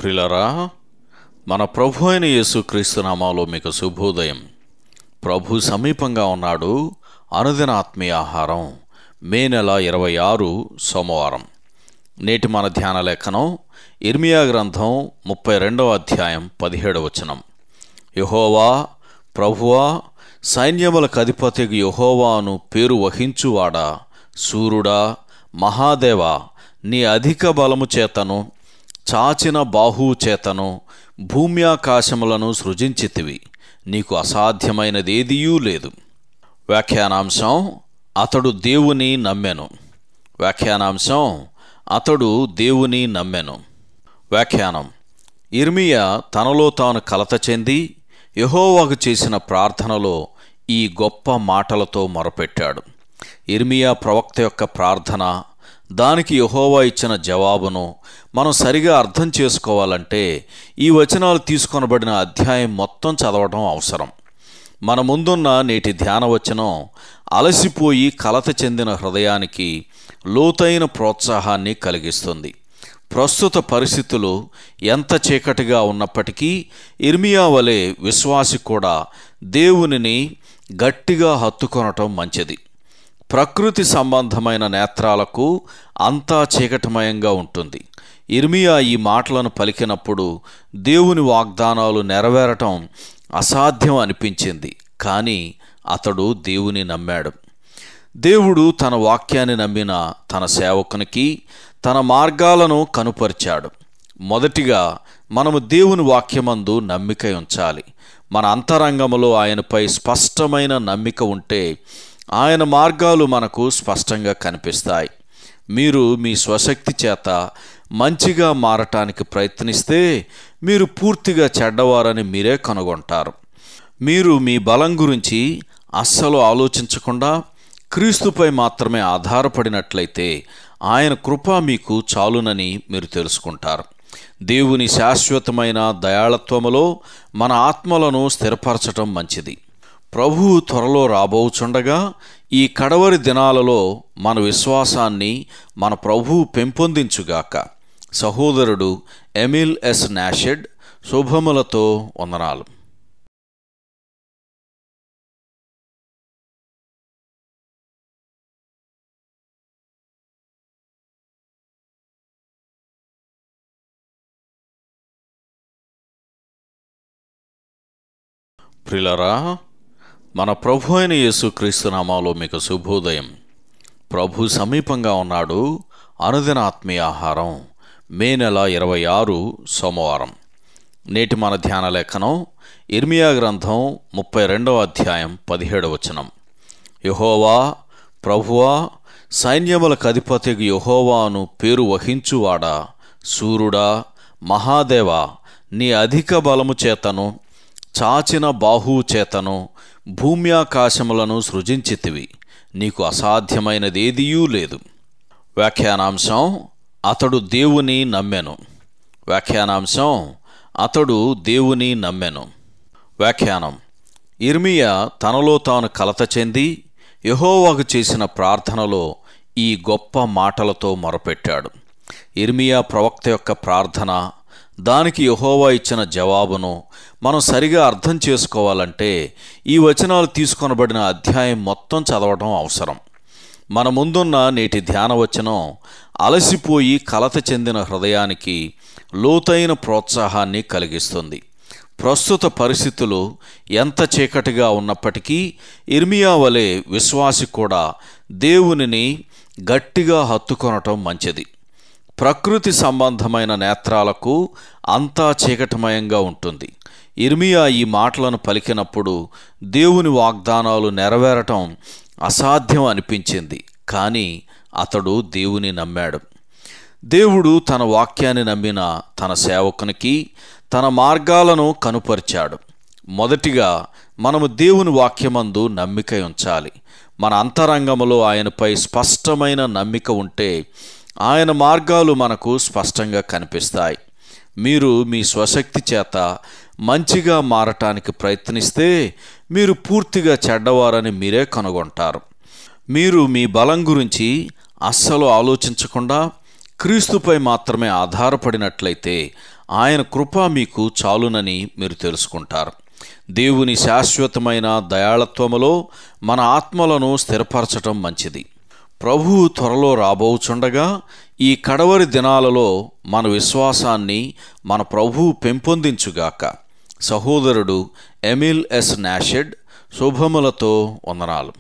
ప్రియులారా, మన ప్రభు అయిన యేసుక్రీస్తు నామములో మీకు శుభోదయం. ప్రభు సమీపంగా ఉన్నాడు. అనుదిన ఆత్మీయ ఆహారం, మే నెల 26 సోమవారం. నేటి మన ధ్యాన లేఖనం ఇర్మియా గ్రంథం 32వ అధ్యాయం 17వ వచనం. యెహోవా, ప్రభువా, సైన్యములకు అధిపతికి యెహోవాను పేరు వహించువాడా, సూర్యుడా, మహాదేవా, నీ అధిక బలము చేతను చాచిన బాహువు చేతను భూమ్యాకాశములను సృజించితివి, నీకు అసాధ్యమైనదేదియూ లేదు. వ్యాఖ్యానాంశం: అతడు దేవుని నమ్మెను. వ్యాఖ్యానాంశం: అతడు దేవుని నమ్మెను. వ్యాఖ్యానం: ఇర్మియా తనలో తాను కలత చెంది యెహోవాకు చేసిన ప్రార్థనలో ఈ గొప్ప మాటలతో మొరపెట్టాడు. ఇర్మియా ప్రవక్త యొక్క ప్రార్థన, దానికి యెహోవా ఇచ్చిన జవాబును మనం సరిగా అర్థం చేసుకోవాలంటే ఈ వచనాలు తీసుకొనబడిన అధ్యాయం మొత్తం చదవడం అవసరం. మన ముందున్న నేటి ధ్యాన వచనం అలసిపోయి కలత చెందిన హృదయానికి లోతైన ప్రోత్సాహాన్ని కలిగిస్తుంది. ప్రస్తుత పరిస్థితులు ఎంత చీకటిగా ఉన్నప్పటికీ ఇర్మియా వలె విశ్వాసి కూడా దేవునిని గట్టిగా హత్తుకొనటం మంచిది. ప్రకృతి సంబంధమైన నేత్రాలకు అంతా చీకటిమయంగా ఉంటుంది. ఇర్మియా ఈ మాటలను పలికినప్పుడు దేవుని వాగ్దానాలు నెరవేరటం అసాధ్యం అనిపించింది. కానీ అతడు దేవుని నమ్మాడు. దేవుడు తన వాక్యాన్ని నమ్మిన తన సేవకునికి తన మార్గాలను కనుపరిచాడు. మొదటిగా మనము దేవుని వాక్యమందు నమ్మిక ఉంచాలి. మన అంతరంగములో ఆయనపై స్పష్టమైన నమ్మిక ఉంటే ఆయన మార్గాలు మనకు స్పష్టంగా కనిపిస్తాయి. మీరు మీ స్వశక్తి చేత మంచిగా మారటానికి ప్రయత్నిస్తే మీరు పూర్తిగా చెడ్డవారని మీరే కనుగొంటారు. మీరు మీ బలం గురించి అస్సలు ఆలోచించకుండా క్రీస్తుపై మాత్రమే ఆధారపడినట్లయితే ఆయన కృప మీకు చాలునని మీరు తెలుసుకుంటారు. దేవుని శాశ్వతమైన దయాళత్వములో మన ఆత్మలను స్థిరపరచటం మంచిది. ప్రభువు త్వరలో రాబోచుండగా ఈ కడవరి దినాలలో మన విశ్వాసాన్ని మన ప్రభువు పెంపొందించుగాక. సహోదరుడు ఎమిల్ ఎస్ నాషెడ్. శుభములతో వందనాలు. ప్రియులారా, మన ప్రభు అయిన యేసుక్రీస్తు నామములో మీకు శుభోదయం. ప్రభు సమీపంగా ఉన్నాడు. అనుదిన ఆత్మీయ ఆహారం, మే నెల 26 సోమవారం. నేటి మన ధ్యాన లేఖనం ఇర్మియా గ్రంథం 32వ అధ్యాయం 17వ వచనం. యెహోవా, ప్రభువా, సైన్యములకు అధిపతికి యెహోవాను పేరు వహించువాడా, సూర్యుడా, మహాదేవా, నీ అధిక బలము చేతను చాచిన బాహువు చేతను భూమ్యాకాశములను సృజించితివి, నీకు అసాధ్యమైనదేదియూ లేదు. వ్యాఖ్యానాంశం: అతడు దేవుని నమ్మెను. వ్యాఖ్యానాంశం: అతడు దేవుని నమ్మెను. వ్యాఖ్యానం: ఇర్మియా తనలో తాను కలత చెంది యెహోవాకు చేసిన ప్రార్థనలో ఈ గొప్ప మాటలతో మొరపెట్టాడు. ఇర్మియా ప్రవక్త యొక్క ప్రార్థన, దానికి యెహోవా ఇచ్చిన జవాబును మనం సరిగా అర్థం చేసుకోవాలంటే ఈ వచనాలు తీసుకొనబడిన అధ్యాయం మొత్తం చదవడం అవసరం. మన ముందున్న నేటి ధ్యాన వచనం అలసిపోయి కలత చెందిన హృదయానికి లోతైన ప్రోత్సాహాన్ని కలిగిస్తుంది. ప్రస్తుత పరిస్థితులు ఎంత చీకటిగా ఉన్నప్పటికీ ఇర్మియా వలె విశ్వాసి కూడా దేవునిని గట్టిగా హత్తుకొనటం మంచిది. ప్రకృతి సంబంధమైన నేత్రాలకు అంతా చీకటిమయంగా ఉంటుంది. ఇర్మియా ఈ మాటలను పలికినప్పుడు దేవుని వాగ్దానాలు నెరవేరటం అసాధ్యం అనిపించింది. కానీ అతడు దేవుని నమ్మాడు. దేవుడు తన వాక్యాన్ని నమ్మిన తన సేవకునికి తన మార్గాలను కనుపరిచాడు. మొదటిగా మనము దేవుని వాక్యమందు నమ్మిక ఉంచాలి. మన అంతరంగములో ఆయనపై స్పష్టమైన నమ్మిక ఉంటే ఆయన మార్గాలు మనకు స్పష్టంగా కనిపిస్తాయి. మీరు మీ స్వశక్తి చేత మంచిగా మారటానికి ప్రయత్నిస్తే మీరు పూర్తిగా చెడ్డవారని మీరే కనుగొంటారు. మీరు మీ బలం గురించి అస్సలు ఆలోచించకుండా క్రీస్తుపై మాత్రమే ఆధారపడినట్లయితే ఆయన కృప మీకు చాలునని మీరు తెలుసుకుంటారు. దేవుని శాశ్వతమైన దయాళత్వములో మన ఆత్మలను స్థిరపరచటం మంచిది. ప్రభువు త్వరలో రాబోచుండగా ఈ కడవరి దినాలలో మన విశ్వాసాన్ని మన ప్రభువు పెంపొందించుగాక. సహోదరుడు ఎమిల్ ఎస్ నాషెడ్. శుభములతో వందనాలు.